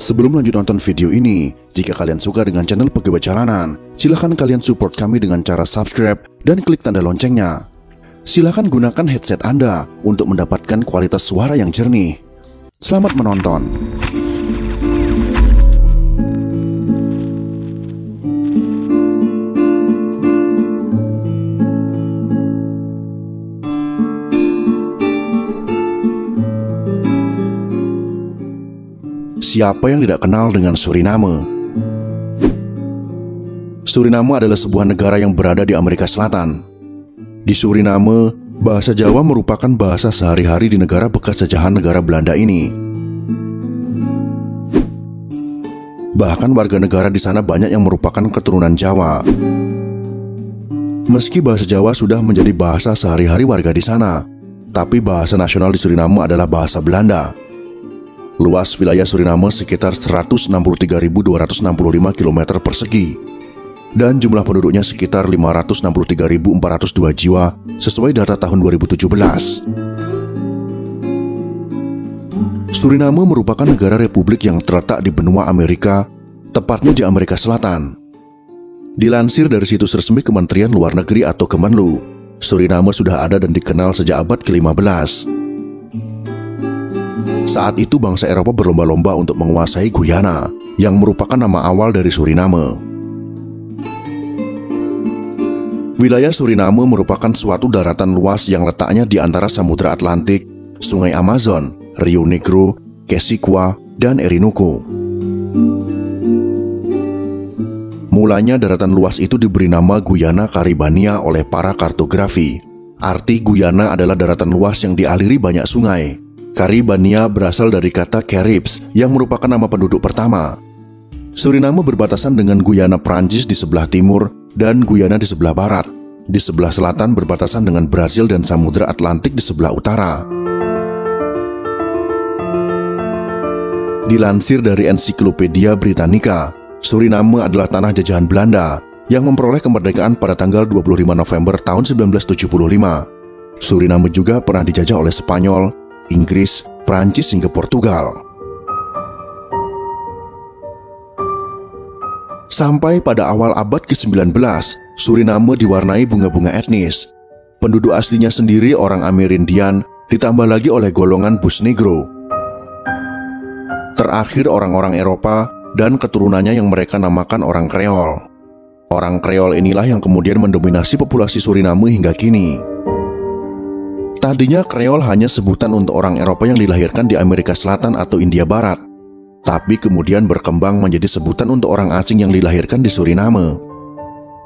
Sebelum lanjut nonton video ini, jika kalian suka dengan channel Pegawai Jalanan, silahkan kalian support kami dengan cara subscribe dan klik tanda loncengnya. Silahkan gunakan headset Anda untuk mendapatkan kualitas suara yang jernih. Selamat menonton. Siapa yang tidak kenal dengan Suriname? Suriname adalah sebuah negara yang berada di Amerika Selatan. Di Suriname, bahasa Jawa merupakan bahasa sehari-hari di negara bekas jajahan negara Belanda ini. Bahkan warga negara di sana banyak yang merupakan keturunan Jawa. Meski bahasa Jawa sudah menjadi bahasa sehari-hari warga di sana, tapi bahasa nasional di Suriname adalah bahasa Belanda. Luas wilayah Suriname sekitar 163.265 km persegi dan jumlah penduduknya sekitar 563.402 jiwa sesuai data tahun 2017. Suriname merupakan negara republik yang terletak di benua Amerika, tepatnya di Amerika Selatan. Dilansir dari situs resmi Kementerian Luar Negeri atau Kemenlu, Suriname sudah ada dan dikenal sejak abad ke-15. Saat itu bangsa Eropa berlomba-lomba untuk menguasai Guyana, yang merupakan nama awal dari Suriname. Wilayah Suriname merupakan suatu daratan luas yang letaknya di antara Samudra Atlantik, Sungai Amazon, Rio Negro, Kesikwa, dan Orinoco. Mulanya daratan luas itu diberi nama Guyana Caribania oleh para kartografi. Arti Guyana adalah daratan luas yang dialiri banyak sungai. Caribania berasal dari kata Caribs yang merupakan nama penduduk pertama. Suriname berbatasan dengan Guyana Prancis di sebelah timur dan Guyana di sebelah barat. Di sebelah selatan berbatasan dengan Brasil dan Samudra Atlantik di sebelah utara. Dilansir dari Ensiklopedia Britannica, Suriname adalah tanah jajahan Belanda yang memperoleh kemerdekaan pada tanggal 25 November tahun 1975. Suriname juga pernah dijajah oleh Spanyol, Inggris, Prancis hingga Portugal. Sampai pada awal abad ke-19, Suriname diwarnai bunga-bunga etnis. Penduduk aslinya sendiri orang Amerindian, ditambah lagi oleh golongan Bus Negro. Terakhir orang-orang Eropa dan keturunannya yang mereka namakan orang Kreol. Orang Kreol inilah yang kemudian mendominasi populasi Suriname hingga kini. Tadinya Kreol hanya sebutan untuk orang Eropa yang dilahirkan di Amerika Selatan atau India Barat, tapi kemudian berkembang menjadi sebutan untuk orang asing yang dilahirkan di Suriname.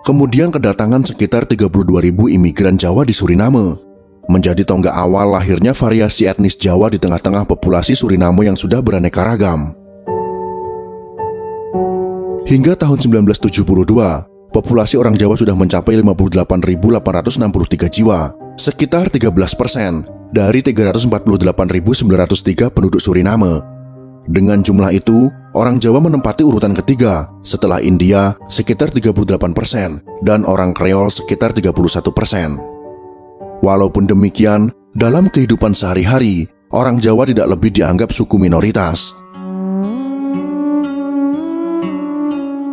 Kemudian kedatangan sekitar 32.000 imigran Jawa di Suriname, menjadi tonggak awal lahirnya variasi etnis Jawa di tengah-tengah populasi Suriname yang sudah beraneka ragam. Hingga tahun 1972, populasi orang Jawa sudah mencapai 58.863 jiwa, sekitar 13% dari 348.903 penduduk Suriname. Dengan jumlah itu, orang Jawa menempati urutan ketiga setelah India sekitar 38% dan orang Kreol sekitar 31%. Walaupun demikian, dalam kehidupan sehari-hari, orang Jawa tidak lebih dianggap suku minoritas.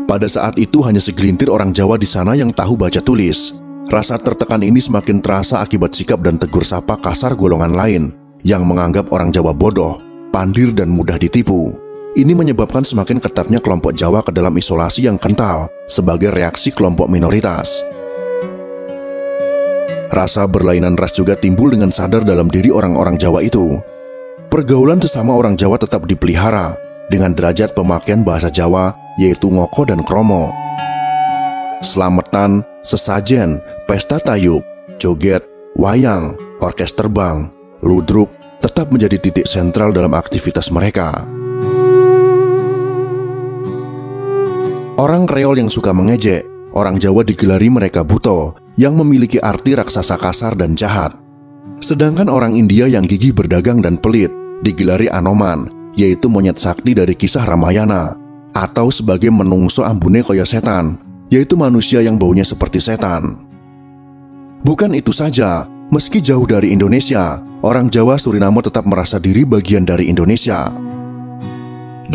Pada saat itu hanya segelintir orang Jawa di sana yang tahu baca tulis. Rasa tertekan ini semakin terasa akibat sikap dan tegur sapa kasar golongan lain yang menganggap orang Jawa bodoh, pandir dan mudah ditipu. Ini menyebabkan semakin ketatnya kelompok Jawa ke dalam isolasi yang kental sebagai reaksi kelompok minoritas. Rasa berlainan ras juga timbul dengan sadar dalam diri orang-orang Jawa itu. Pergaulan sesama orang Jawa tetap dipelihara dengan derajat pemakaian bahasa Jawa yaitu ngoko dan kromo. Selamatan, sesajen, pesta tayub, joget, wayang, orkes terbang, ludruk tetap menjadi titik sentral dalam aktivitas mereka. Orang Kreol yang suka mengejek, orang Jawa digelari mereka buto, yang memiliki arti raksasa kasar dan jahat. Sedangkan orang India yang gigih berdagang dan pelit, digelari Anoman, yaitu monyet sakti dari kisah Ramayana, atau sebagai menungso ambune koyo setan, yaitu manusia yang baunya seperti setan. Bukan itu saja, meski jauh dari Indonesia, orang Jawa Suriname tetap merasa diri bagian dari Indonesia.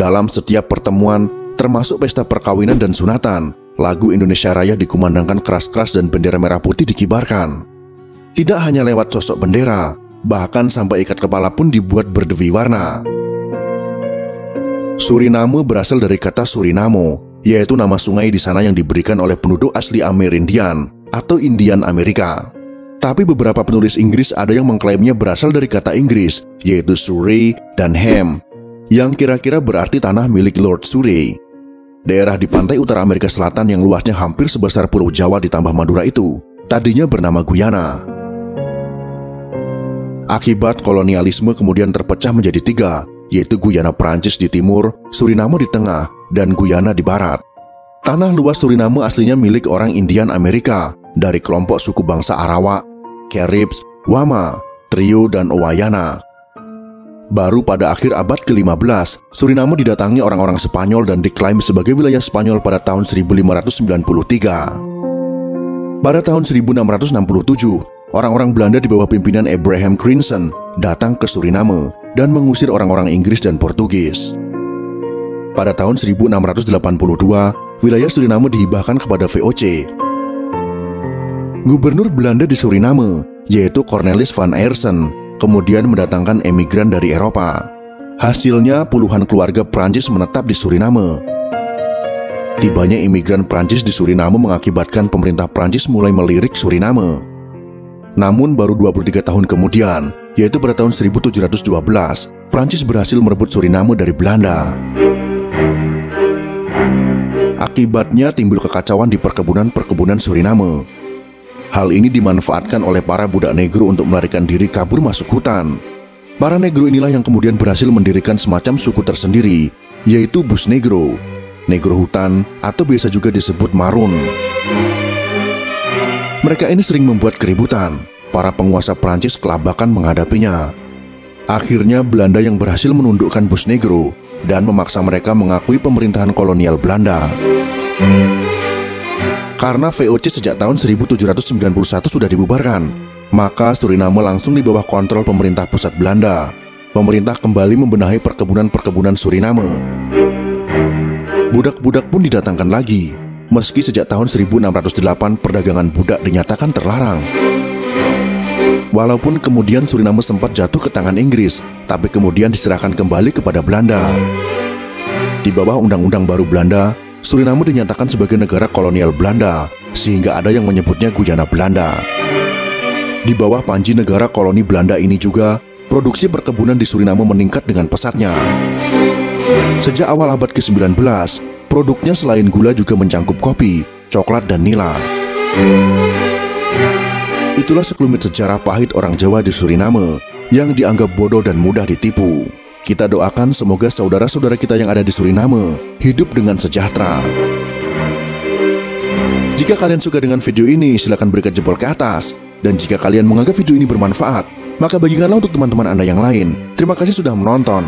Dalam setiap pertemuan, termasuk pesta perkawinan dan sunatan, lagu Indonesia Raya dikumandangkan keras-keras dan bendera merah putih dikibarkan. Tidak hanya lewat sosok bendera, bahkan sampai ikat kepala pun dibuat berdewi warna. Suriname berasal dari kata Surinamo, yaitu nama sungai di sana yang diberikan oleh penduduk asli Amerindian atau Indian Amerika. Tapi beberapa penulis Inggris ada yang mengklaimnya berasal dari kata Inggris, yaitu Surrey dan Ham, yang kira-kira berarti tanah milik Lord Surrey. Daerah di pantai utara Amerika Selatan yang luasnya hampir sebesar Pulau Jawa ditambah Madura itu, tadinya bernama Guyana. Akibat kolonialisme kemudian terpecah menjadi tiga, yaitu Guyana Prancis di timur, Suriname di tengah, dan Guyana di barat. Tanah luas Suriname aslinya milik orang Indian Amerika dari kelompok suku bangsa Arawak, Caribs, Wama, Trio, dan Owayana. Baru pada akhir abad ke-15, Suriname didatangi orang-orang Spanyol dan diklaim sebagai wilayah Spanyol pada tahun 1593. Pada tahun 1667, orang-orang Belanda di bawah pimpinan Abraham Crinson datang ke Suriname dan mengusir orang-orang Inggris dan Portugis. Pada tahun 1682, wilayah Suriname dihibahkan kepada VOC. Gubernur Belanda di Suriname, yaitu Cornelis van Aersen, kemudian mendatangkan emigran dari Eropa. Hasilnya puluhan keluarga Prancis menetap di Suriname. Tibanya imigran Prancis di Suriname mengakibatkan pemerintah Prancis mulai melirik Suriname. Namun baru 23 tahun kemudian, yaitu pada tahun 1712, Prancis berhasil merebut Suriname dari Belanda. Akibatnya timbul kekacauan di perkebunan Suriname. Hal ini dimanfaatkan oleh para budak negro untuk melarikan diri kabur masuk hutan. Para negro inilah yang kemudian berhasil mendirikan semacam suku tersendiri, yaitu Bus Negro, negro hutan, atau biasa juga disebut Marun. Mereka ini sering membuat keributan. Para penguasa Prancis kelabakan menghadapinya. Akhirnya Belanda yang berhasil menundukkan Bus Negro dan memaksa mereka mengakui pemerintahan kolonial Belanda. Karena VOC sejak tahun 1791 sudah dibubarkan, maka Suriname langsung di bawah kontrol pemerintah pusat Belanda. Pemerintah kembali membenahi perkebunan Suriname. Budak-budak pun didatangkan lagi, meski sejak tahun 1608 perdagangan budak dinyatakan terlarang. Walaupun kemudian Suriname sempat jatuh ke tangan Inggris, tapi kemudian diserahkan kembali kepada Belanda. Di bawah Undang-Undang Baru Belanda, Suriname dinyatakan sebagai negara kolonial Belanda, sehingga ada yang menyebutnya Guyana Belanda. Di bawah panji negara koloni Belanda ini juga, produksi perkebunan di Suriname meningkat dengan pesatnya. Sejak awal abad ke-19, produknya selain gula juga mencangkup kopi, coklat, dan nila. Itulah sekelumit sejarah pahit orang Jawa di Suriname yang dianggap bodoh dan mudah ditipu. Kita doakan semoga saudara-saudara kita yang ada di Suriname hidup dengan sejahtera. Jika kalian suka dengan video ini, silakan berikan jempol ke atas. Dan jika kalian menganggap video ini bermanfaat, maka bagikanlah untuk teman-teman Anda yang lain. Terima kasih sudah menonton.